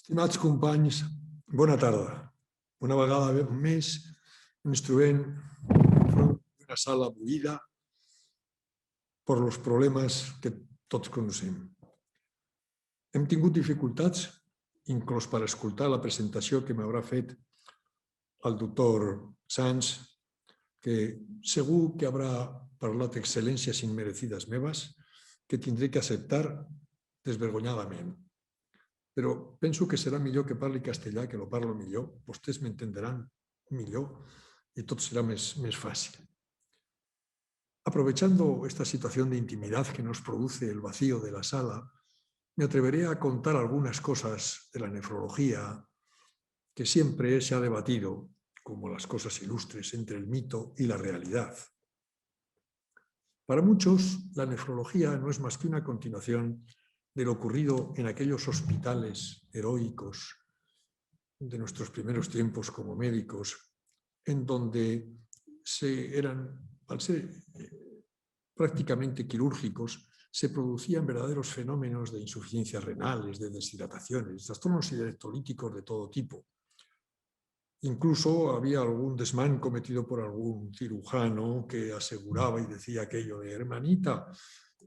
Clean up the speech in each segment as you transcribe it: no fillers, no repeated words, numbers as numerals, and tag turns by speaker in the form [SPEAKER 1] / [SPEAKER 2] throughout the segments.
[SPEAKER 1] Estimats companys, bona tarda. Una vegada més ens trobem enfront d'una sala buida per els problemes que tots coneixem. Hem tingut dificultats, inclús per escoltar la presentació que m'haurà fet el doctor Sanz, que segur que haurà parlat excel·lències immerecides meves que tindré que acceptar desvergonyadament. Però penso que serà millor que parli castellà, que lo parlo millor, vostès m'entenderan millor y todo será más fácil. Aprovechando esta situación de intimidad que nos produce el vacío de la sala, me atreveré a contar algunas cosas de la nefrología que siempre se ha debatido, como las cosas ilustres, entre el mito y la realidad. Para muchos, la nefrología no es más que una continuación de lo ocurrido en aquellos hospitales heroicos de nuestros primeros tiempos como médicos, en donde al ser prácticamente quirúrgicos, se producían verdaderos fenómenos de insuficiencias renales, de deshidrataciones, trastornos electrolíticos de todo tipo. Incluso había algún desmán cometido por algún cirujano que aseguraba y decía aquello de hermanita,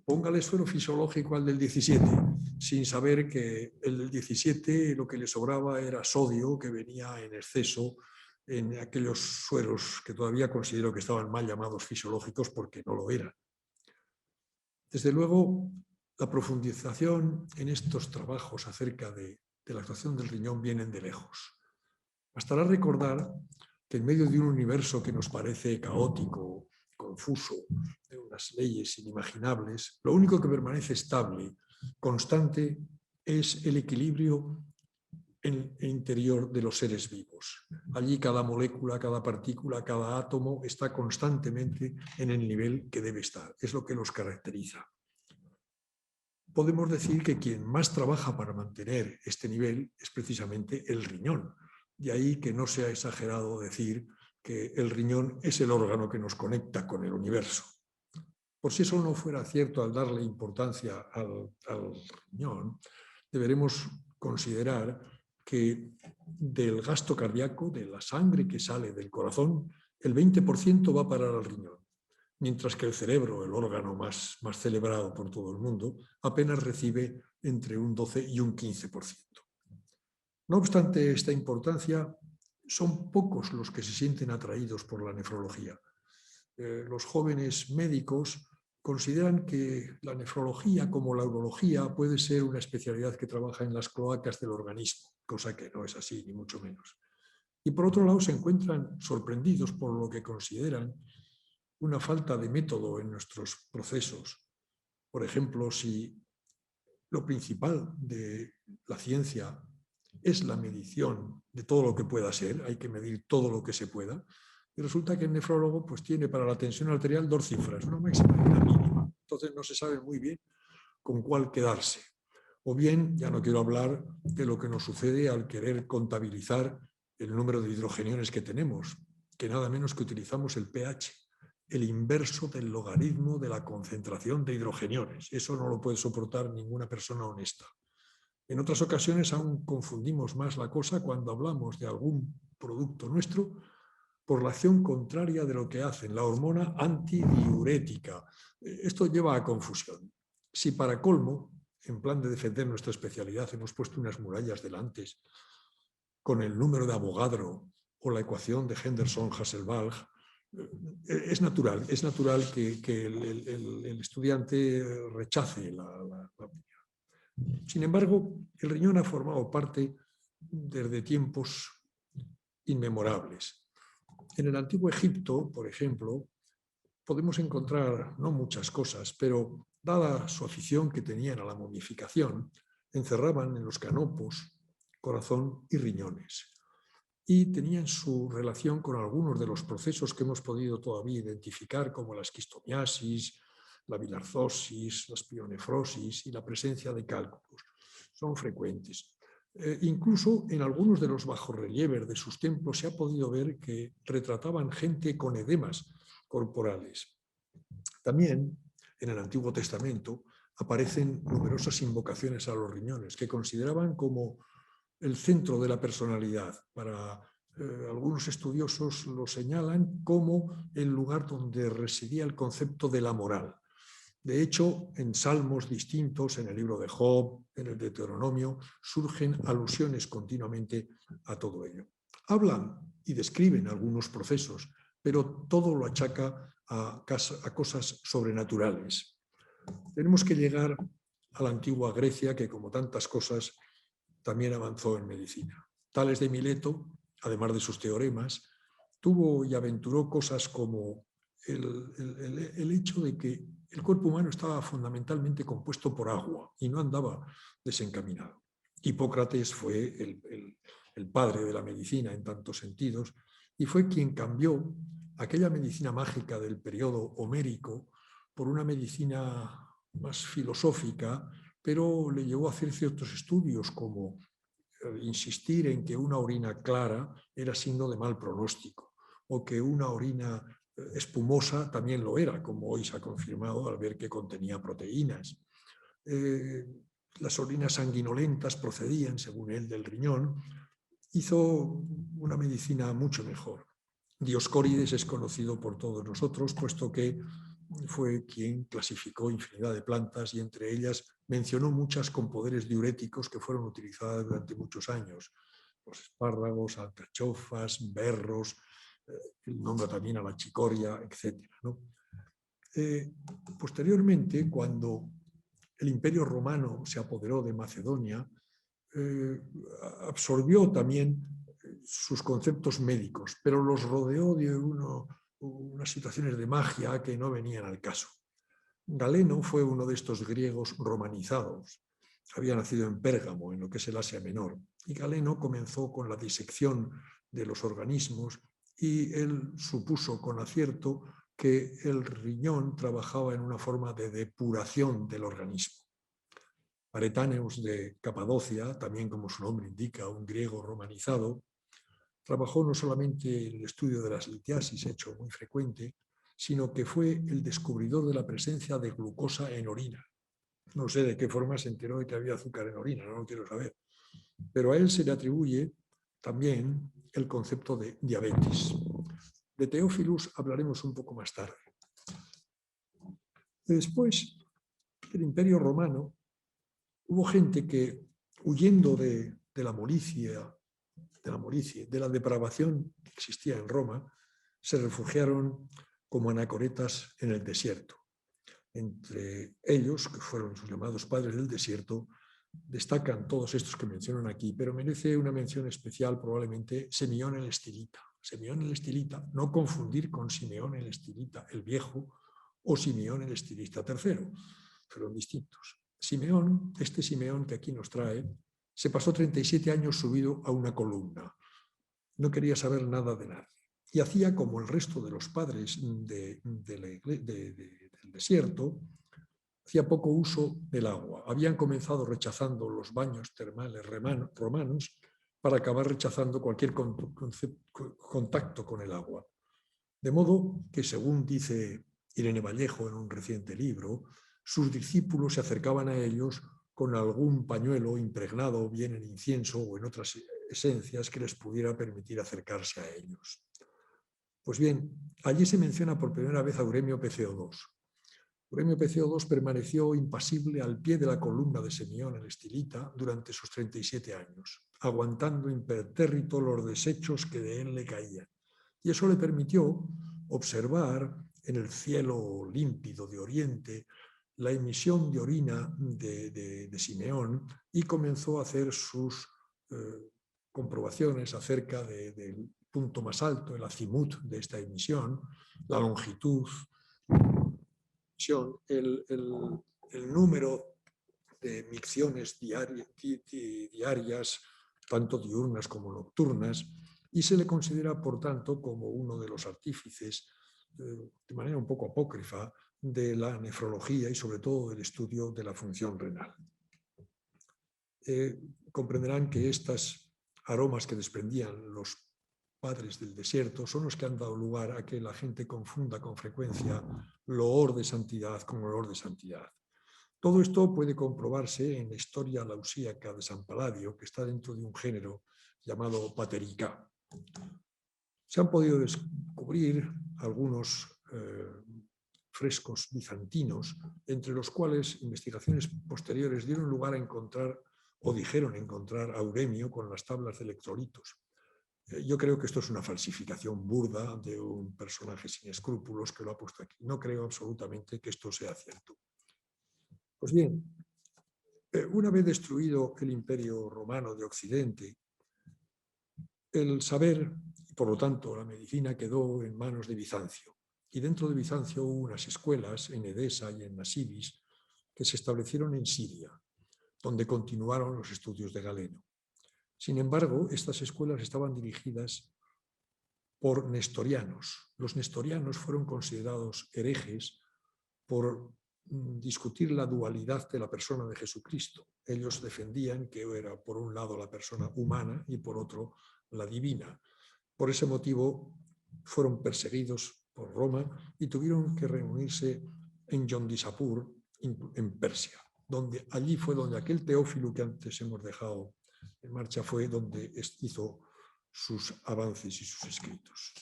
[SPEAKER 1] póngale suero fisiológico al del 17, sin saber que el del 17 lo que le sobraba era sodio que venía en exceso en aquellos sueros que todavía considero que estaban mal llamados fisiológicos porque no lo eran. Desde luego, la profundización en estos trabajos acerca de la actuación del riñón vienen de lejos. Bastará recordar que en medio de un universo que nos parece caótico, confuso, de unas leyes inimaginables, lo único que permanece estable, constante, es el equilibrio en el interior de los seres vivos. Allí cada molécula, cada partícula, cada átomo está constantemente en el nivel que debe estar. Es lo que los caracteriza. Podemos decir que quien más trabaja para mantener este nivel es precisamente el riñón. De ahí que no sea exagerado decir que el riñón es el órgano que nos conecta con el universo. Por si eso no fuera cierto al darle importancia al riñón, deberemos considerar que del gasto cardíaco, de la sangre que sale del corazón, el 20% va a parar al riñón, mientras que el cerebro, el órgano más celebrado por todo el mundo, apenas recibe entre un 12 y un 15%. No obstante esta importancia, son pocos los que se sienten atraídos por la nefrología. Los jóvenes médicos consideran que la nefrología, como la urología, puede ser una especialidad que trabaja en las cloacas del organismo, cosa que no es así, ni mucho menos. Y por otro lado se encuentran sorprendidos por lo que consideran una falta de método en nuestros procesos. Por ejemplo, si lo principal de la ciencia es la medición de todo lo que pueda ser, hay que medir todo lo que se pueda, y resulta que el nefrólogo pues, tiene para la tensión arterial 2 cifras, una máxima y una mínima. Entonces no se sabe muy bien con cuál quedarse. O bien, ya no quiero hablar de lo que nos sucede al querer contabilizar el número de hidrogeniones que tenemos, que nada menos que utilizamos el pH, el inverso del logaritmo de la concentración de hidrogeniones. Eso no lo puede soportar ninguna persona honesta. En otras ocasiones aún confundimos más la cosa cuando hablamos de algún producto nuestro por la acción contraria de lo que hacen, la hormona antidiurética. Esto lleva a confusión. Si para colmo, en plan de defender nuestra especialidad, hemos puesto unas murallas delante con el número de Avogadro o la ecuación de Henderson-Hasselbalch, es natural que el estudiante rechace la opinión. Sin embargo, el riñón ha formado parte desde tiempos inmemorables. En el antiguo Egipto, por ejemplo, podemos encontrar no muchas cosas, pero dada su afición que tenían a la momificación, encerraban en los canopos corazón y riñones. Y tenían su relación con algunos de los procesos que hemos podido todavía identificar, como la esquistomiasis, la bilarzosis, la espionefrosis y la presencia de cálculos. Son frecuentes. Incluso en algunos de los bajorrelieves de sus templos se ha podido ver que retrataban gente con edemas corporales. También en el Antiguo Testamento aparecen numerosas invocaciones a los riñones que consideraban como el centro de la personalidad. Para algunos estudiosos lo señalan como el lugar donde residía el concepto de la moral. De hecho, en salmos distintos, en el libro de Job, en el Deuteronomio, surgen alusiones continuamente a todo ello. Hablan y describen algunos procesos, pero todo lo achaca a cosas sobrenaturales. Tenemos que llegar a la antigua Grecia, que como tantas cosas también avanzó en medicina. Tales de Mileto, además de sus teoremas, tuvo y aventuró cosas como el hecho de que el cuerpo humano estaba fundamentalmente compuesto por agua y no andaba desencaminado. Hipócrates fue el padre de la medicina en tantos sentidos y fue quien cambió aquella medicina mágica del periodo homérico por una medicina más filosófica, pero le llevó a hacer ciertos estudios como insistir en que una orina clara era signo de mal pronóstico o que una orina espumosa también lo era, como hoy se ha confirmado al ver que contenía proteínas. Las orinas sanguinolentas procedían, según él, del riñón. Hizo una medicina mucho mejor. Dioscórides es conocido por todos nosotros, puesto que fue quien clasificó infinidad de plantas y entre ellas mencionó muchas con poderes diuréticos que fueron utilizadas durante muchos años. Los espárragos, alcachofas, berros, nombra también a la chicoria, etc. ¿no? Posteriormente, cuando el Imperio Romano se apoderó de Macedonia, absorbió también sus conceptos médicos, pero los rodeó de unas situaciones de magia que no venían al caso. Galeno fue uno de estos griegos romanizados. Había nacido en Pérgamo, en lo que es el Asia Menor, y Galeno comenzó con la disección de los organismos y él supuso con acierto que el riñón trabajaba en una forma de depuración del organismo. Aretáneos de Capadocia, también como su nombre indica, un griego romanizado, trabajó no solamente en el estudio de las litiasis, hecho muy frecuente, sino que fue el descubridor de la presencia de glucosa en orina. No sé de qué forma se enteró de que había azúcar en orina, no lo quiero saber. Pero a él se le atribuye también el concepto de diabetes. De Teófilus hablaremos un poco más tarde. Después del Imperio Romano, hubo gente que, huyendo de la molicie, de la depravación que existía en Roma, se refugiaron como anacoretas en el desierto. Entre ellos, que fueron sus llamados padres del desierto, destacan todos estos que mencionan aquí, pero merece una mención especial probablemente Simeón el Estilita. Simeón el Estilita, no confundir con Simeón el Estilita, el viejo, o Simeón el Estilista III, fueron distintos. Simeón, este Simeón que aquí nos trae, se pasó 37 años subido a una columna. No quería saber nada de nadie. Y hacía como el resto de los padres del desierto, hacía poco uso del agua. Habían comenzado rechazando los baños termales romanos para acabar rechazando cualquier contacto con el agua. De modo que, según dice Irene Vallejo en un reciente libro, sus discípulos se acercaban a ellos con algún pañuelo impregnado bien en incienso o en otras esencias que les pudiera permitir acercarse a ellos. Pues bien, allí se menciona por primera vez a Euremio PCO2. Euremio PCO2 permaneció impasible al pie de la columna de Simeón el Estilita durante sus 37 años, aguantando impertérrito los desechos que de él le caían. Y eso le permitió observar en el cielo límpido de Oriente la emisión de orina de Simeón y comenzó a hacer sus comprobaciones acerca del punto más alto, el azimut de esta emisión, la longitud, el número de micciones diarias, tanto diurnas como nocturnas, y se le considera, por tanto, como uno de los artífices, de manera un poco apócrifa, de la nefrología y sobre todo del estudio de la función renal. Comprenderán que estos aromas que desprendían los padres del desierto son los que han dado lugar a que la gente confunda con frecuencia loor de santidad con olor de santidad. Todo esto puede comprobarse en la Historia lausíaca de San Palladio, que está dentro de un género llamado patericá. Se han podido descubrir algunos frescos bizantinos, entre los cuales investigaciones posteriores dieron lugar a encontrar, o dijeron encontrar, a Auremio con las tablas de electrolitos. Yo creo que esto es una falsificación burda de un personaje sin escrúpulos que lo ha puesto aquí. No creo absolutamente que esto sea cierto. Pues bien, una vez destruido el Imperio Romano de Occidente, el saber, y por lo tanto la medicina, quedó en manos de Bizancio. Y dentro de Bizancio hubo unas escuelas en Edesa y en Nasivis que se establecieron en Siria, donde continuaron los estudios de Galeno. Sin embargo, estas escuelas estaban dirigidas por nestorianos. Los nestorianos fueron considerados herejes por discutir la dualidad de la persona de Jesucristo. Ellos defendían que era por un lado la persona humana y por otro la divina. Por ese motivo fueron perseguidos por Roma y tuvieron que reunirse en Yondisapur, en Persia, donde allí fue donde aquel Teófilo que antes hemos dejado en marcha fue donde hizo sus avances y sus escritos.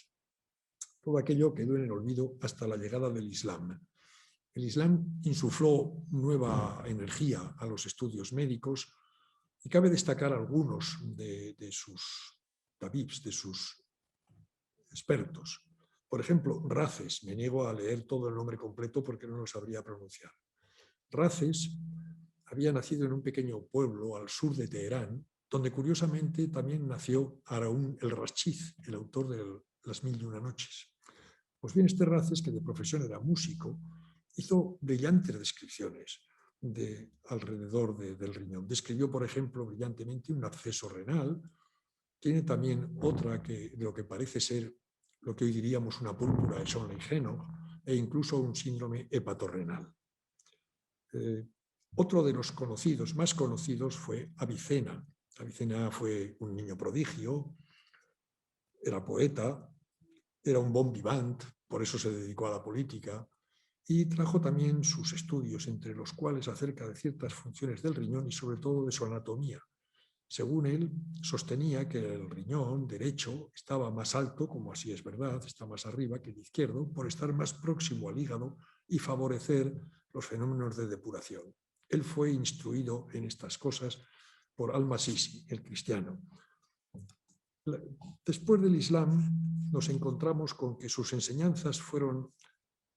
[SPEAKER 1] Todo aquello quedó en el olvido hasta la llegada del Islam. El Islam insufló nueva energía a los estudios médicos y cabe destacar algunos de sus tabibs, de sus expertos. Por ejemplo, Races, me niego a leer todo el nombre completo porque no lo sabría pronunciar. Races había nacido en un pequeño pueblo al sur de Teherán, donde curiosamente también nació Haraún el-Rashiz, el autor de Las Mil y Una Noches. Pues bien, este Races, que de profesión era músico, hizo brillantes descripciones alrededor del riñón. Describió, por ejemplo, brillantemente un absceso renal. Tiene también otra de lo que parece ser lo que hoy diríamos una púrpura de Schönlein-Henoch e incluso un síndrome hepatorrenal. Otro de los conocidos, más conocidos, fue Avicena. Avicena fue un niño prodigio, era poeta, era un bon vivant, por eso se dedicó a la política, y trajo también sus estudios, entre los cuales acerca de ciertas funciones del riñón y sobre todo de su anatomía. Según él, sostenía que el riñón derecho estaba más alto, como así es verdad, está más arriba que el izquierdo, por estar más próximo al hígado y favorecer los fenómenos de depuración. Él fue instruido en estas cosas por Al-Masisi, el cristiano. Después del Islam nos encontramos con que sus enseñanzas fueron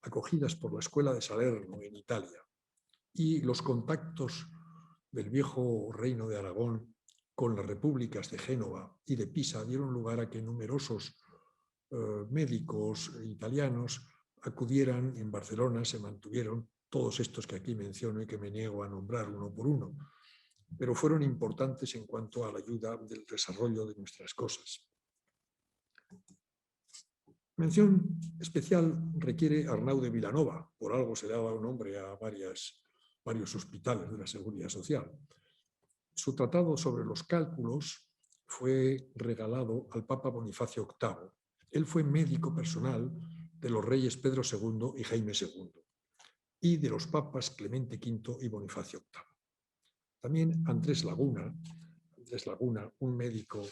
[SPEAKER 1] acogidas por la Escuela de Salerno en Italia y los contactos del viejo reino de Aragón con las repúblicas de Génova y de Pisa dieron lugar a que numerosos médicos italianos acudieran en Barcelona, se mantuvieron todos estos que aquí menciono y que me niego a nombrar uno por uno, pero fueron importantes en cuanto a la ayuda del desarrollo de nuestras cosas. Mención especial requiere Arnau de Vilanova, por algo se daba un nombre a varios hospitales de la Seguridad Social. Su tratado sobre los cálculos fue regalado al Papa Bonifacio VIII. Él fue médico personal de los reyes Pedro II y Jaime II y de los papas Clemente V y Bonifacio VIII. También Andrés Laguna, un médico,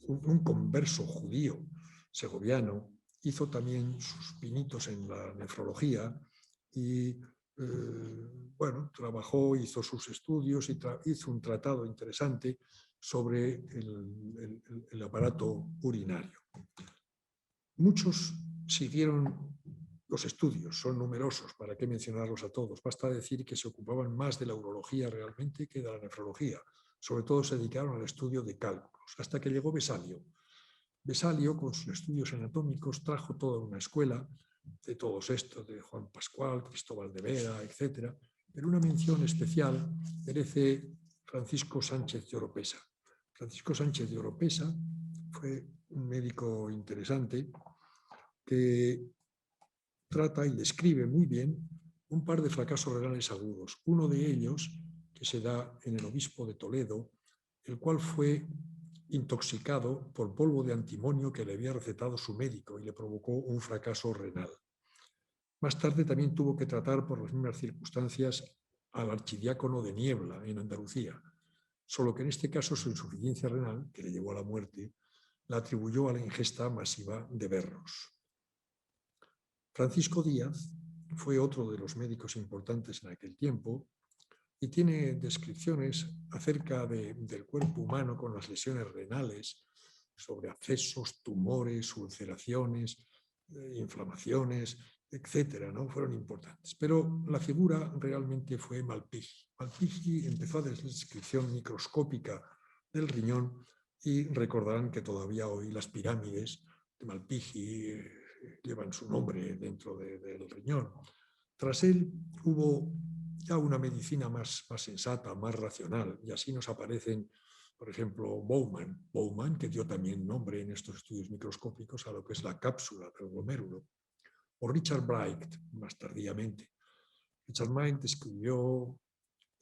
[SPEAKER 1] un converso judío segoviano, hizo también sus pinitos en la nefrología y bueno, trabajó, hizo sus estudios y hizo un tratado interesante sobre el aparato urinario. Muchos siguieron los estudios, son numerosos, ¿para qué mencionarlos a todos? Basta decir que se ocupaban más de la urología realmente que de la nefrología. Sobre todo se dedicaron al estudio de cálculos, hasta que llegó Vesalio. Vesalio, con sus estudios anatómicos, trajo toda una escuela de todos estos, de Juan Pascual, Cristóbal de Vera, etc. Pero una mención especial merece Francisco Sánchez de Oropesa. Francisco Sánchez de Oropesa fue un médico interesante que trata y describe muy bien un par de fracasos renales agudos. Uno de ellos, que se da en el obispo de Toledo, el cual fue intoxicado por polvo de antimonio que le había recetado su médico y le provocó un fracaso renal. Más tarde también tuvo que tratar por las mismas circunstancias al archidiácono de Niebla, en Andalucía, solo que en este caso su insuficiencia renal, que le llevó a la muerte, la atribuyó a la ingesta masiva de berros. Francisco Díaz fue otro de los médicos importantes en aquel tiempo y tiene descripciones acerca del cuerpo humano con las lesiones renales, sobre abscesos, tumores, ulceraciones, inflamaciones, etcétera, ¿no? Fueron importantes. Pero la figura realmente fue Malpighi. Malpighi empezó a dar descripción microscópica del riñón y recordarán que todavía hoy las pirámides de Malpighi llevan su nombre dentro del riñón. Tras él hubo ya una medicina más sensata, más racional, y así nos aparecen, por ejemplo, Bowman, que dio también nombre en estos estudios microscópicos a lo que es la cápsula del glomérulo, o Richard Bright, más tardíamente. Richard Bright describió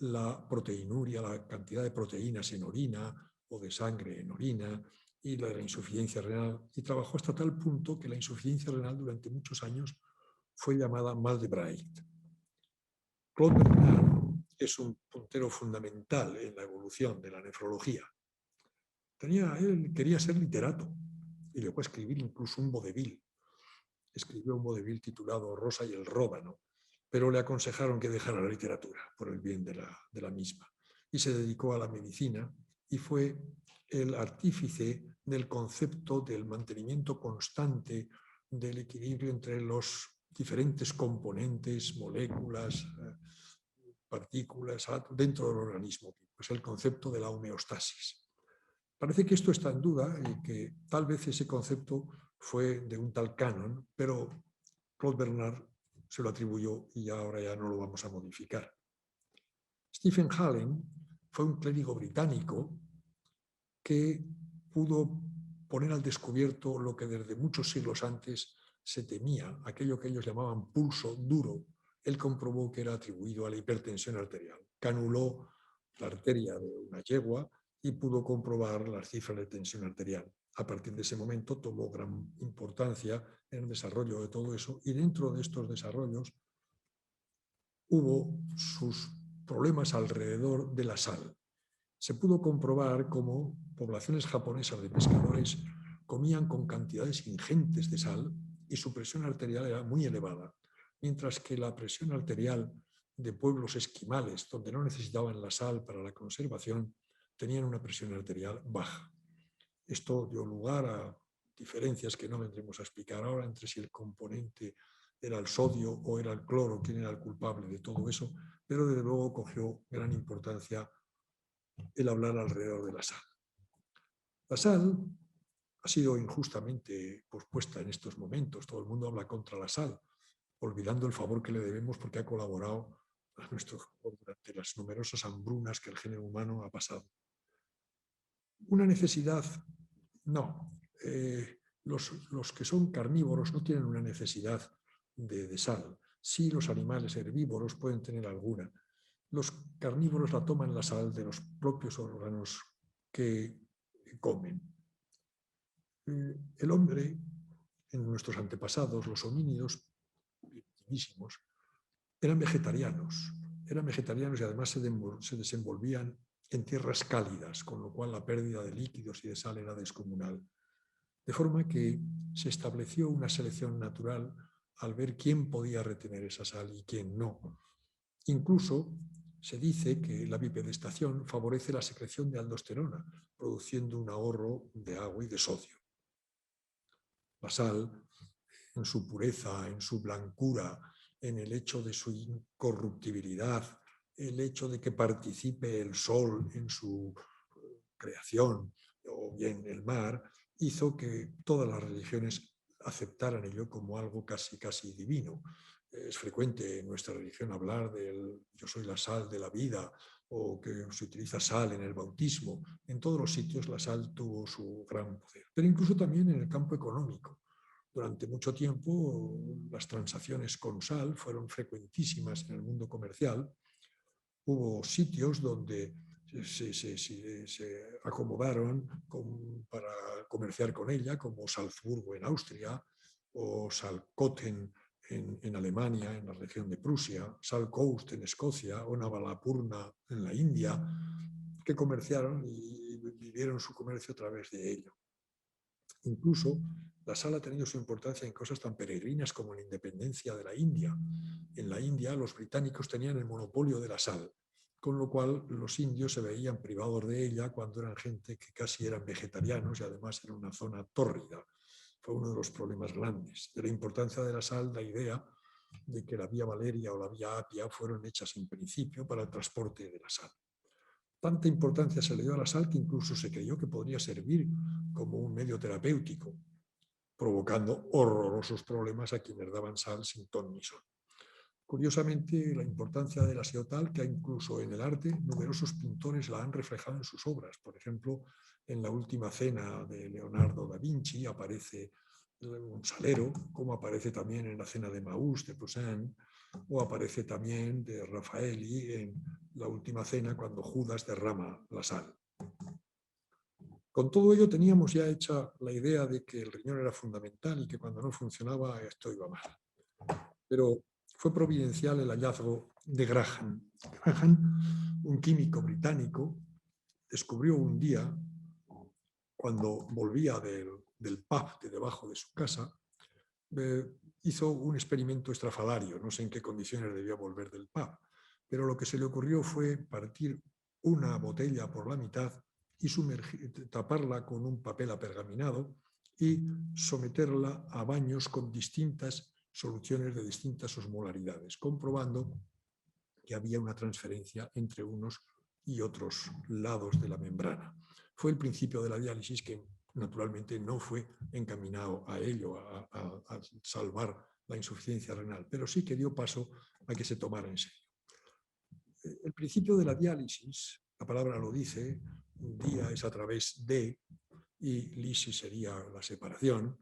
[SPEAKER 1] la proteinuria, la cantidad de proteínas en orina o de sangre en orina, y la insuficiencia renal, y trabajó hasta tal punto que la insuficiencia renal durante muchos años fue llamada mal de Bright. Claude Bernard es un puntero fundamental en la evolución de la nefrología. Él quería ser literato y llegó a escribir incluso un vodevil. Escribió un vodevil titulado Rosa y el Ródano, pero le aconsejaron que dejara la literatura por el bien de la misma. Y se dedicó a la medicina y fue el artífice del concepto del mantenimiento constante del equilibrio entre los diferentes componentes, moléculas, partículas dentro del organismo, pues el concepto de la homeostasis. Parece que esto está en duda y que tal vez ese concepto fue de un tal Cannon, pero Claude Bernard se lo atribuyó y ahora ya no lo vamos a modificar. Stephen Hallen fue un clérigo británico que pudo poner al descubierto lo que desde muchos siglos antes se temía, aquello que ellos llamaban pulso duro. Él comprobó que era atribuido a la hipertensión arterial. Canuló la arteria de una yegua y pudo comprobar las cifras de tensión arterial. A partir de ese momento tomó gran importancia en el desarrollo de todo eso, y dentro de estos desarrollos hubo sus problemas alrededor de la sal. Se pudo comprobar cómo poblaciones japonesas de pescadores comían con cantidades ingentes de sal y su presión arterial era muy elevada, mientras que la presión arterial de pueblos esquimales, donde no necesitaban la sal para la conservación, tenían una presión arterial baja. Esto dio lugar a diferencias que no vendremos a explicar ahora entre si el componente era el sodio o era el cloro, quién era el culpable de todo eso, pero desde luego cogió gran importancia el hablar alrededor de la sal. La sal ha sido injustamente pospuesta en estos momentos. Todo el mundo habla contra la sal, olvidando el favor que le debemos porque ha colaborado a nuestro favor durante las numerosas hambrunas que el género humano ha pasado. Una necesidad, no. Los que son carnívoros no tienen una necesidad de sal. Sí, los animales herbívoros pueden tener alguna. Los carnívoros la toman la sal de los propios órganos que comen. El hombre, en nuestros antepasados, los homínidos primitísimos, eran vegetarianos y además se desenvolvían en tierras cálidas, con lo cual la pérdida de líquidos y de sal era descomunal. De forma que se estableció una selección natural al ver quién podía retener esa sal y quién no. Incluso se dice que la bipedestación favorece la secreción de aldosterona, produciendo un ahorro de agua y de sodio. La sal, en su pureza, en su blancura, en el hecho de su incorruptibilidad, el hecho de que participe el sol en su creación, o bien el mar, hizo que todas las religiones aceptaran ello como algo casi divino. Es frecuente en nuestra religión hablar del yo soy la sal de la vida, o que se utiliza sal en el bautismo. En todos los sitios la sal tuvo su gran poder, pero incluso también en el campo económico. Durante mucho tiempo las transacciones con sal fueron frecuentísimas en el mundo comercial. Hubo sitios donde se acomodaron para comerciar con ella, como Salzburgo en Austria o Salzkotten en Alemania, en la región de Prusia, Sal Coast en Escocia o Navalapurna en la India, que comerciaron y vivieron su comercio a través de ello. Incluso la sal ha tenido su importancia en cosas tan peregrinas como la independencia de la India. En la India los británicos tenían el monopolio de la sal, con lo cual los indios se veían privados de ella cuando eran gente que casi eran vegetarianos y además era una zona tórrida. Fue uno de los problemas grandes. De la importancia de la sal, la idea de que la vía Valeria o la vía Apia fueron hechas en principio para el transporte de la sal. Tanta importancia se le dio a la sal que incluso se creyó que podría servir como un medio terapéutico, provocando horrorosos problemas a quienes daban sal sin ton ni son. Curiosamente, la importancia de la ha sido tal que incluso en el arte numerosos pintores la han reflejado en sus obras. Por ejemplo, en La Última Cena de Leonardo da Vinci aparece un salero, como aparece también en La Cena de Maús de Poussin, o aparece también de Raffaelli en La Última Cena cuando Judas derrama la sal. Con todo ello teníamos ya hecha la idea de que el riñón era fundamental y que cuando no funcionaba esto iba mal. Pero fue providencial el hallazgo de Graham. Graham, un químico británico, descubrió un día, cuando volvía del pub de debajo de su casa, hizo un experimento estrafalario. No sé en qué condiciones debía volver del pub, pero lo que se le ocurrió fue partir una botella por la mitad y taparla con un papel apergaminado y someterla a baños con distintas soluciones de distintas osmolaridades, comprobando que había una transferencia entre unos y otros lados de la membrana. Fue el principio de la diálisis que naturalmente no fue encaminado a ello, a salvar la insuficiencia renal, pero sí que dio paso a que se tomara en serio. El principio de la diálisis, la palabra lo dice, día es a través de, y lisis sería la separación,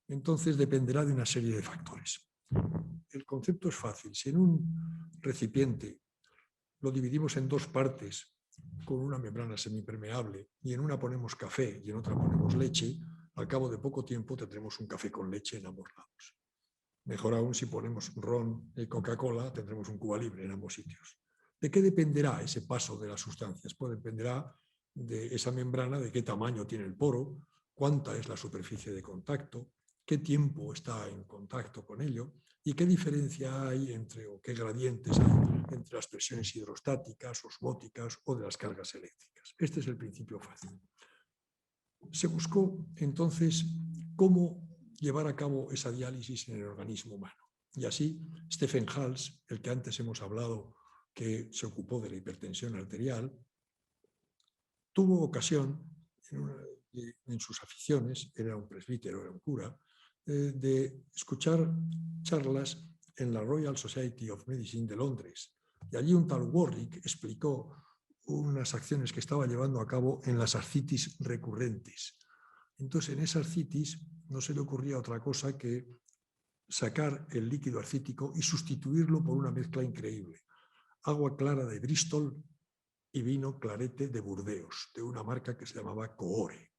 [SPEAKER 1] entonces dependerá de una serie de factores. El concepto es fácil. Si en un recipiente lo dividimos en dos partes con una membrana semipermeable y en una ponemos café y en otra ponemos leche, al cabo de poco tiempo tendremos un café con leche en ambos lados. Mejor aún si ponemos ron y Coca-Cola, tendremos un Cuba Libre en ambos sitios. ¿De qué dependerá ese paso de las sustancias? Pues dependerá de esa membrana, de qué tamaño tiene el poro, cuánta es la superficie de contacto, qué tiempo está en contacto con ello y qué diferencia hay entre, o qué gradientes hay entre las presiones hidrostáticas, osmóticas o de las cargas eléctricas. Este es el principio fácil. Se buscó entonces cómo llevar a cabo esa diálisis en el organismo humano. Y así, Stephen Hals, el que antes hemos hablado, que se ocupó de la hipertensión arterial, tuvo ocasión, en sus aficiones, era un presbítero, era un cura, de escuchar charlas en la Royal Society of Medicine de Londres. Y allí un tal Warwick explicó unas acciones que estaba llevando a cabo en las ascitis recurrentes. Entonces, en esa ascitis no se le ocurría otra cosa que sacar el líquido ascítico y sustituirlo por una mezcla increíble. Agua clara de Bristol y vino clarete de Burdeos, de una marca que se llamaba Coore.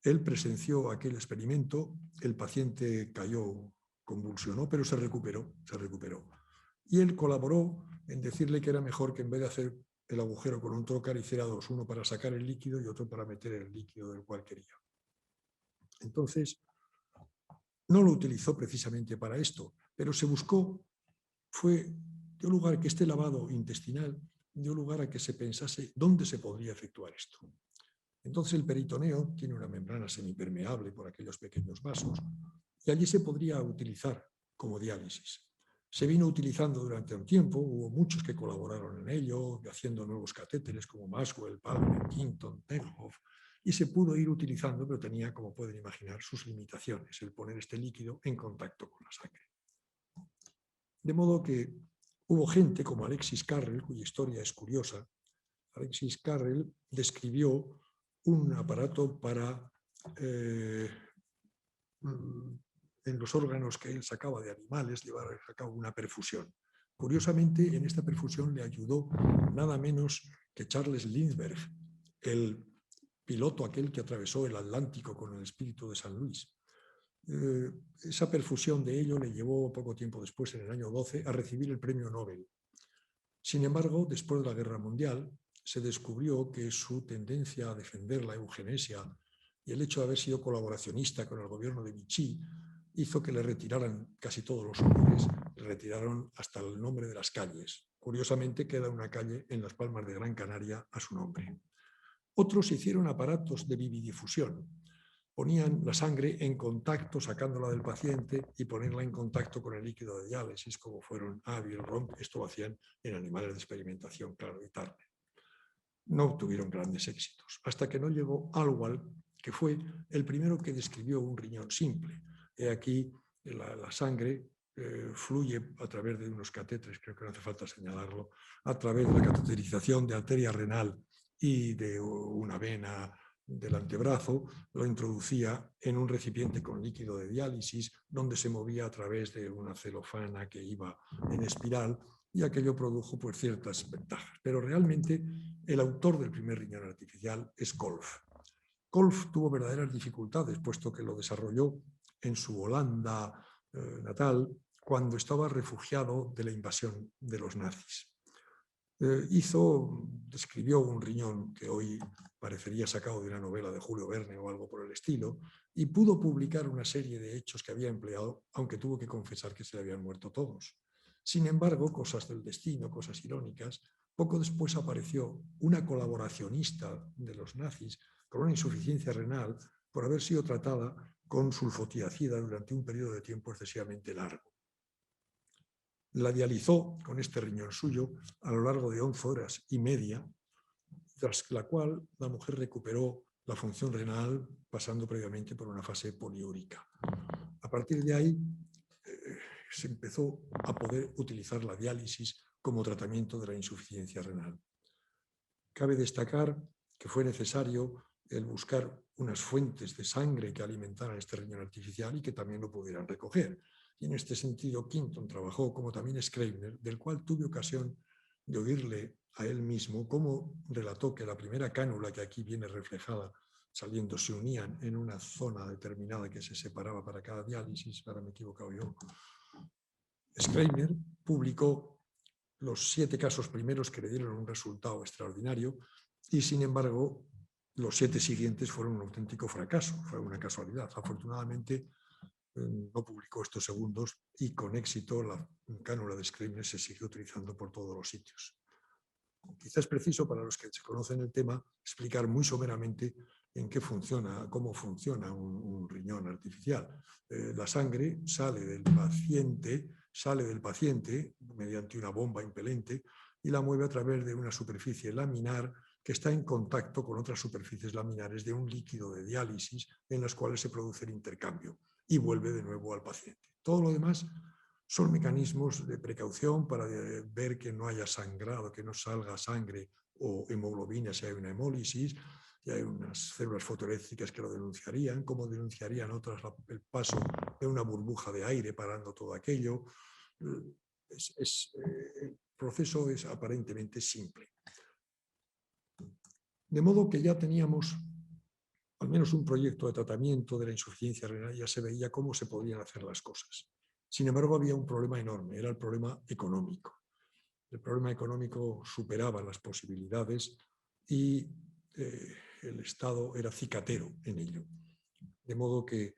[SPEAKER 1] Él presenció aquel experimento, el paciente cayó, convulsionó, pero se recuperó. Y él colaboró en decirle que era mejor que en vez de hacer el agujero con un trocar hiciera dos, uno para sacar el líquido y otro para meter el líquido del cual quería. Entonces, no lo utilizó precisamente para esto, pero se buscó, dio lugar a que este lavado intestinal dio lugar a que se pensase dónde se podría efectuar esto. Entonces el peritoneo tiene una membrana semipermeable por aquellos pequeños vasos y allí se podría utilizar como diálisis. Se vino utilizando durante un tiempo, hubo muchos que colaboraron en ello, haciendo nuevos catéteres como Maxwell, Palmer, Quinton, Tenhoff, y se pudo ir utilizando, pero tenía, como pueden imaginar, sus limitaciones, el poner este líquido en contacto con la sangre. De modo que hubo gente como Alexis Carrel, cuya historia es curiosa. Alexis Carrel describió un aparato para, en los órganos que él sacaba de animales, llevar a cabo una perfusión. Curiosamente, en esta perfusión le ayudó nada menos que Charles Lindbergh, el piloto aquel que atravesó el Atlántico con el Espíritu de San Luis. Esa perfusión de ello le llevó poco tiempo después, en el año 12, a recibir el premio Nobel. Sin embargo, después de la Guerra Mundial, se descubrió que su tendencia a defender la eugenesia y el hecho de haber sido colaboracionista con el gobierno de Vichy hizo que le retiraran casi todos los honores, le retiraron hasta el nombre de las calles. Curiosamente, queda una calle en Las Palmas de Gran Canaria a su nombre. Otros hicieron aparatos de vividifusión. Ponían la sangre en contacto, sacándola del paciente y ponerla en contacto con el líquido de diálisis, como fueron Abbey, Romp. Esto lo hacían en animales de experimentación, claro, y Turner. No obtuvieron grandes éxitos, hasta que no llegó Alwal, que fue el primero que describió un riñón simple. He aquí la sangre fluye a través de unos catéteres, creo que no hace falta señalarlo, a través de la cateterización de arteria renal y de una vena del antebrazo, lo introducía en un recipiente con líquido de diálisis, donde se movía a través de una celofana que iba en espiral, y aquello produjo pues ciertas ventajas. Pero realmente el autor del primer riñón artificial es Kolff. Kolff tuvo verdaderas dificultades, puesto que lo desarrolló en su Holanda natal, cuando estaba refugiado de la invasión de los nazis. Describió un riñón que hoy parecería sacado de una novela de Julio Verne o algo por el estilo, y pudo publicar una serie de hechos que había empleado, aunque tuvo que confesar que se le habían muerto todos. Sin embargo, cosas del destino, cosas irónicas, poco después apareció una colaboracionista de los nazis con una insuficiencia renal por haber sido tratada con sulfotiazida durante un periodo de tiempo excesivamente largo. La dializó con este riñón suyo a lo largo de 11 horas y media, tras la cual la mujer recuperó la función renal pasando previamente por una fase poliúrica. A partir de ahí se empezó a poder utilizar la diálisis como tratamiento de la insuficiencia renal. Cabe destacar que fue necesario el buscar unas fuentes de sangre que alimentaran este riñón artificial y que también lo pudieran recoger. Y en este sentido, Quinton trabajó, como también Schreiner, del cual tuve ocasión de oírle a él mismo, cómo relató que la primera cánula que aquí viene reflejada saliendo se unían en una zona determinada que se separaba para cada diálisis. Ahora me he equivocado yo. Schreiner publicó los 7 casos primeros que le dieron un resultado extraordinario y, sin embargo, los 7 siguientes fueron un auténtico fracaso, fue una casualidad. Afortunadamente, no publicó estos segundos y con éxito la cánula de Schreiner se sigue utilizando por todos los sitios. Quizás es preciso, para los que se conocen el tema, explicar muy someramente en qué funciona, cómo funciona un riñón artificial. La sangre sale del paciente mediante una bomba impelente y la mueve a través de una superficie laminar que está en contacto con otras superficies laminares de un líquido de diálisis en las cuales se produce el intercambio y vuelve de nuevo al paciente. Todo lo demás son mecanismos de precaución para ver que no haya sangrado, que no salga sangre o hemoglobina si hay una hemólisis, y hay unas células fotoeléctricas que lo denunciarían, como denunciarían otras el paso de una burbuja de aire parando todo aquello. El proceso es aparentemente simple. De modo que ya teníamos al menos un proyecto de tratamiento de la insuficiencia renal, ya se veía cómo se podían hacer las cosas. Sin embargo, había un problema enorme, era el problema económico. El problema económico superaba las posibilidades y el Estado era cicatero en ello. De modo que,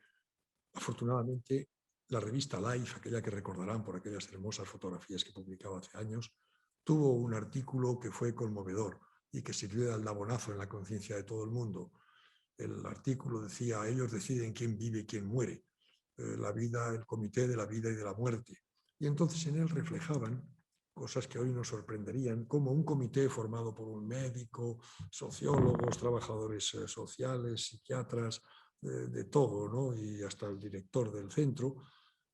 [SPEAKER 1] afortunadamente, la revista Life, aquella que recordarán por aquellas hermosas fotografías que publicaba hace años, tuvo un artículo que fue conmovedor y que sirvió de aldabonazo en la conciencia de todo el mundo. El artículo decía: ellos deciden quién vive y quién muere. La vida, el comité de la vida y de la muerte. Y entonces en él reflejaban cosas que hoy nos sorprenderían, como un comité formado por un médico, sociólogos, trabajadores sociales, psiquiatras, de todo, ¿no? Y hasta el director del centro,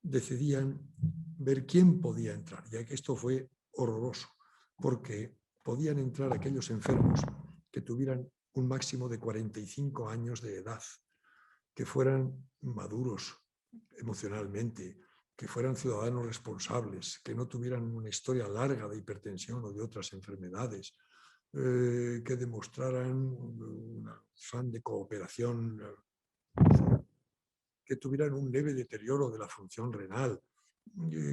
[SPEAKER 1] decidían ver quién podía entrar. Ya que esto fue horroroso, porque podían entrar aquellos enfermos que tuvieran un máximo de 45 años de edad, que fueran maduros emocionalmente, que fueran ciudadanos responsables, que no tuvieran una historia larga de hipertensión o de otras enfermedades, que demostraran un afán de cooperación. que tuvieran un leve deterioro de la función renal,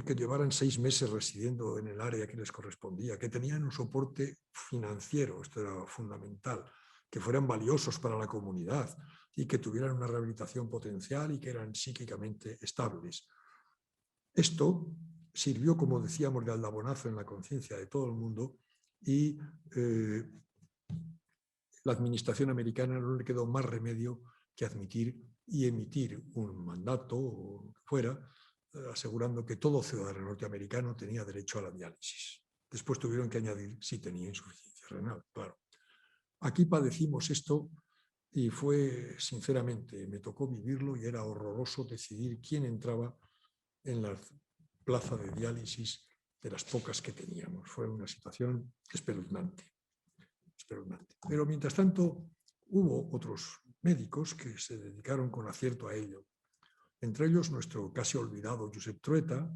[SPEAKER 1] que llevaran 6 meses residiendo en el área que les correspondía, que tenían un soporte financiero, esto era fundamental, que fueran valiosos para la comunidad y que tuvieran una rehabilitación potencial y que eran psíquicamente estables. Esto sirvió, como decíamos, de aldabonazo en la conciencia de todo el mundo y la administración americana no le quedó más remedio que admitir y emitir un mandato o lo que fuera, asegurando que todo ciudadano norteamericano tenía derecho a la diálisis. Después tuvieron que añadir si tenía insuficiencia renal, claro. Aquí padecimos esto y fue, sinceramente, me tocó vivirlo y era horroroso decidir quién entraba en la plaza de diálisis de las pocas que teníamos. Fue una situación espeluznante. Pero mientras tanto hubo otros médicos que se dedicaron con acierto a ello. Entre ellos nuestro casi olvidado Josep Trueta,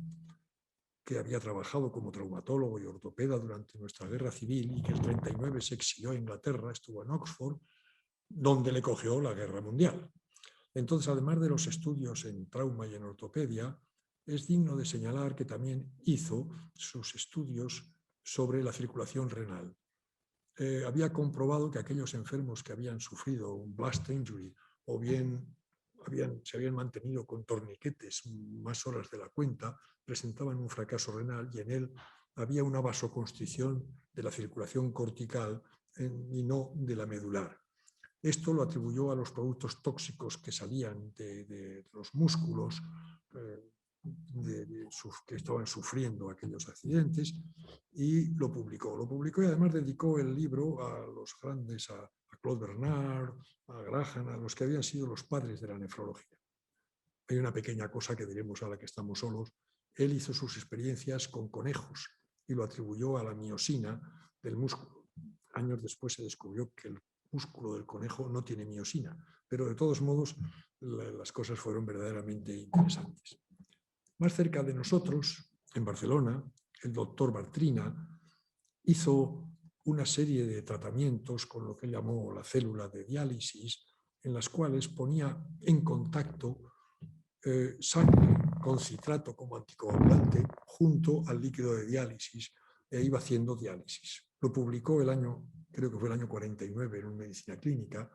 [SPEAKER 1] que había trabajado como traumatólogo y ortopeda durante nuestra guerra civil y que en el 39 se exilió a Inglaterra, estuvo en Oxford, donde le cogió la guerra mundial. Entonces, además de los estudios en trauma y en ortopedia, es digno de señalar que también hizo sus estudios sobre la circulación renal. Había comprobado que aquellos enfermos que habían sufrido un blast injury o bien se habían mantenido con torniquetes más horas de la cuenta, presentaban un fracaso renal y en él había una vasoconstricción de la circulación cortical y no de la medular. Esto lo atribuyó a los productos tóxicos que salían de los músculos que estaban sufriendo aquellos accidentes y lo publicó. Lo publicó y además dedicó el libro a los grandes, a Claude Bernard, a Graham, a los que habían sido los padres de la nefrología. Hay una pequeña cosa que diremos ahora que estamos solos. Él hizo sus experiencias con conejos y lo atribuyó a la miosina del músculo. Años después se descubrió que el músculo del conejo no tiene miosina, pero de todos modos las cosas fueron verdaderamente interesantes. Más cerca de nosotros, en Barcelona, el doctor Bartrina hizo una serie de tratamientos con lo que él llamó la célula de diálisis, en las cuales ponía en contacto sangre con citrato como anticoagulante junto al líquido de diálisis e iba haciendo diálisis. Lo publicó creo que fue el año 49 en Medicina Clínica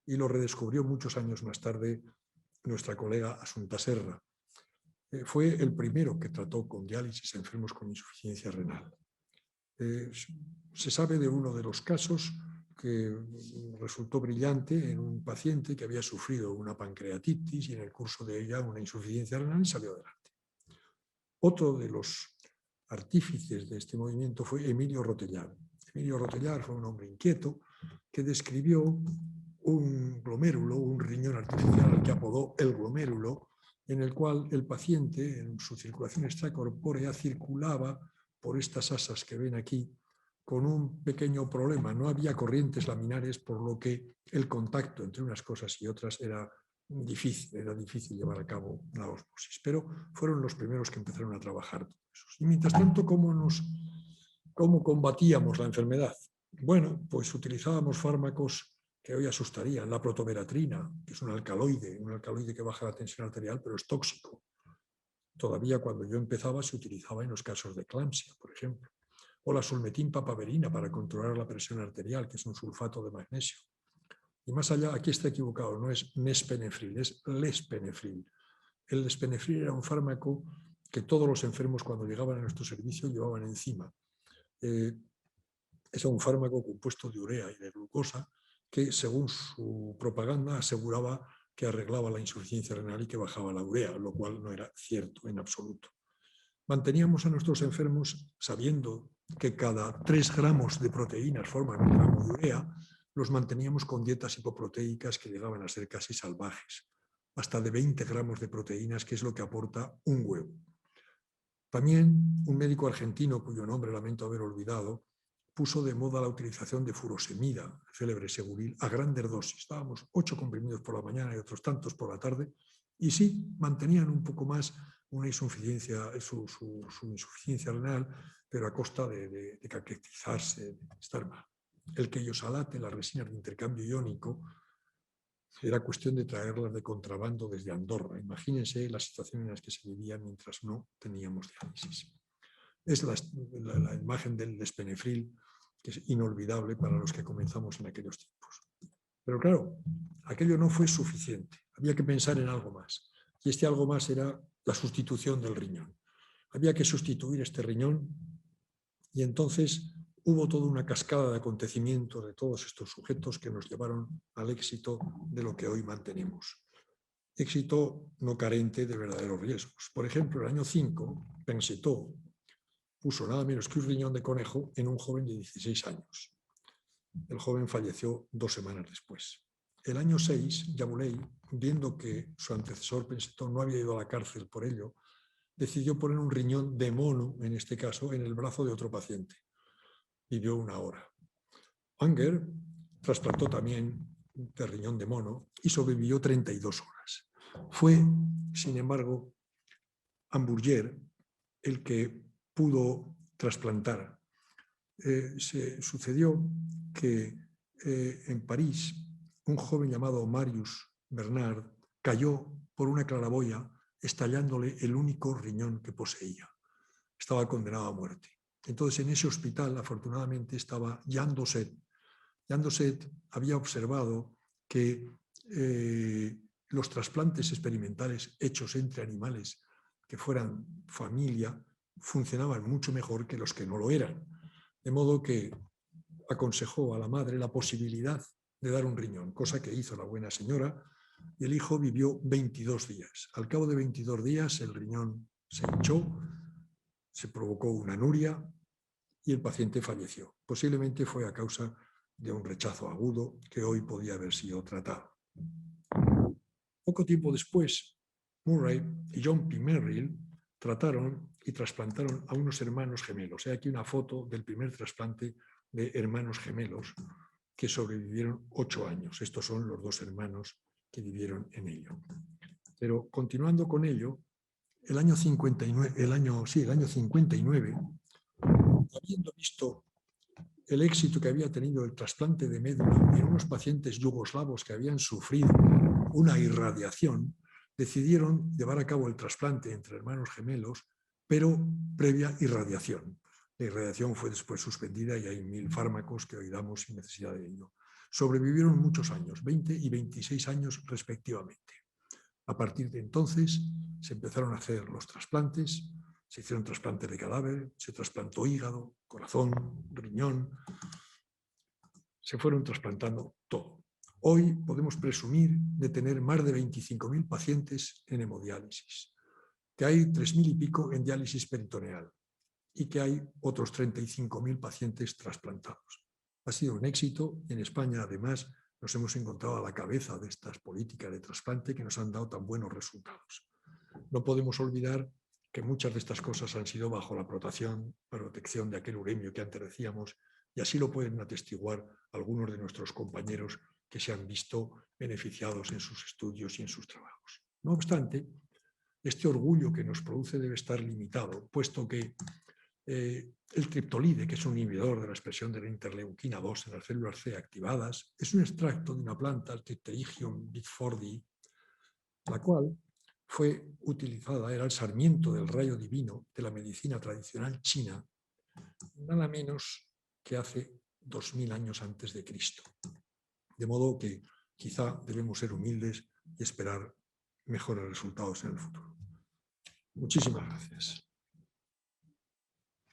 [SPEAKER 1] y lo redescubrió muchos años más tarde nuestra colega Asunta Serra. Fue el primero que trató con diálisis a enfermos con insuficiencia renal. Se sabe de uno de los casos que resultó brillante en un paciente que había sufrido una pancreatitis y en el curso de ella una insuficiencia renal y salió adelante. Otro de los artífices de este movimiento fue Emilio Rotellar. Emilio Rotellar fue un hombre inquieto que describió un glomérulo, un riñón artificial al que apodó el glomérulo, en el cual el paciente en su circulación extracorpórea circulaba por estas asas que ven aquí con un pequeño problema. No había corrientes laminares, por lo que el contacto entre unas cosas y otras era difícil llevar a cabo la ósmosis. Pero fueron los primeros que empezaron a trabajar todo eso. Y mientras tanto, ¿cómo combatíamos la enfermedad? Bueno, pues utilizábamos fármacos que hoy asustarían. La protoveratrina, que es un alcaloide que baja la tensión arterial, pero es tóxico. Todavía cuando yo empezaba se utilizaba en los casos de eclampsia, por ejemplo. O la sulmetin-papaverina para controlar la presión arterial, que es un sulfato de magnesio. Y más allá, aquí está equivocado, no es nespenefril, es lespenefril. El lespenefril era un fármaco que todos los enfermos cuando llegaban a nuestro servicio llevaban encima. Es un fármaco compuesto de urea y de glucosa que, según su propaganda, aseguraba que arreglaba la insuficiencia renal y que bajaba la urea, lo cual no era cierto en absoluto. Manteníamos a nuestros enfermos sabiendo que cada 3 gramos de proteínas forman un gramo de urea, los manteníamos con dietas hipoproteicas que llegaban a ser casi salvajes, hasta de 20 gramos de proteínas, que es lo que aporta un huevo. También un médico argentino, cuyo nombre lamento haber olvidado, puso de moda la utilización de furosemida, el célebre Seguril, a grandes dosis. Dábamos 8 comprimidos por la mañana y otros tantos por la tarde, y sí, mantenían un poco más una insuficiencia, su insuficiencia renal, pero a costa de caquetizarse, de estar mal. El queyosalate, las resinas de intercambio iónico, Era cuestión de traerlas de contrabando desde Andorra. Imagínense la situación en la que se vivía mientras no teníamos diálisis. Es la imagen del despenefril, que es inolvidable para los que comenzamos en aquellos tiempos. Pero claro, aquello no fue suficiente. Había que pensar en algo más. Y este algo más era la sustitución del riñón. Había que sustituir este riñón y entonces hubo toda una cascada de acontecimientos de todos estos sujetos que nos llevaron al éxito de lo que hoy mantenemos. Éxito no carente de verdaderos riesgos. Por ejemplo, el año 5, Pensetó puso nada menos que un riñón de conejo en un joven de 16 años. El joven falleció 2 semanas después. El año 6, Yabuley, viendo que su antecesor Pensetó no había ido a la cárcel por ello, decidió poner un riñón de mono, en este caso, en el brazo de otro paciente. Vivió 1 hora. Unger trasplantó también de riñón de mono y sobrevivió 32 horas. Fue, sin embargo, Hamburger el que pudo trasplantar. Se sucedió que en París un joven llamado Marius Bernard cayó por una claraboya estallándole el único riñón que poseía. Estaba condenado a muerte. Entonces en ese hospital afortunadamente estaba Jan Dosset. Jan Dosset había observado que los trasplantes experimentales hechos entre animales que fueran familia funcionaban mucho mejor que los que no lo eran. De modo que aconsejó a la madre la posibilidad de dar un riñón, cosa que hizo la buena señora, y el hijo vivió 22 días. Al cabo de 22 días el riñón se hinchó, se provocó una anuria y el paciente falleció. Posiblemente fue a causa de un rechazo agudo que hoy podía haber sido tratado. Poco tiempo después, Murray y John P. Merrill trataron y trasplantaron a unos hermanos gemelos. Hay aquí una foto del primer trasplante de hermanos gemelos que sobrevivieron 8 años. Estos son los 2 hermanos que vivieron en ello. Pero continuando con ello, el año 59, habiendo visto el éxito que había tenido el trasplante de médula en unos pacientes yugoslavos que habían sufrido una irradiación, decidieron llevar a cabo el trasplante entre hermanos gemelos, pero previa irradiación. La irradiación fue después suspendida y hay 1000 fármacos que hoy damos sin necesidad de ello. Sobrevivieron muchos años, 20 y 26 años respectivamente. A partir de entonces se empezaron a hacer los trasplantes, se hicieron trasplantes de cadáver, se trasplantó hígado, corazón, riñón, se fueron trasplantando todo. Hoy podemos presumir de tener más de 25.000 pacientes en hemodiálisis, que hay 3.000 y pico en diálisis peritoneal y que hay otros 35.000 pacientes trasplantados. Ha sido un éxito. En España, además, nos hemos encontrado a la cabeza de estas políticas de trasplante que nos han dado tan buenos resultados. No podemos olvidar que muchas de estas cosas han sido bajo la protección de aquel uremio que antes decíamos, y así lo pueden atestiguar algunos de nuestros compañeros que se han visto beneficiados en sus estudios y en sus trabajos. No obstante, este orgullo que nos produce debe estar limitado, puesto que el triptolide, que es un inhibidor de la expresión de la interleuquina 2 en las células C activadas, es un extracto de una planta, el Tripterigium bifordi, la cual fue utilizada, era el sarmiento del rayo divino de la medicina tradicional china, nada menos que hace 2000 años antes de Cristo. De modo que quizá debemos ser humildes y esperar mejores resultados en el futuro. Muchísimas gracias.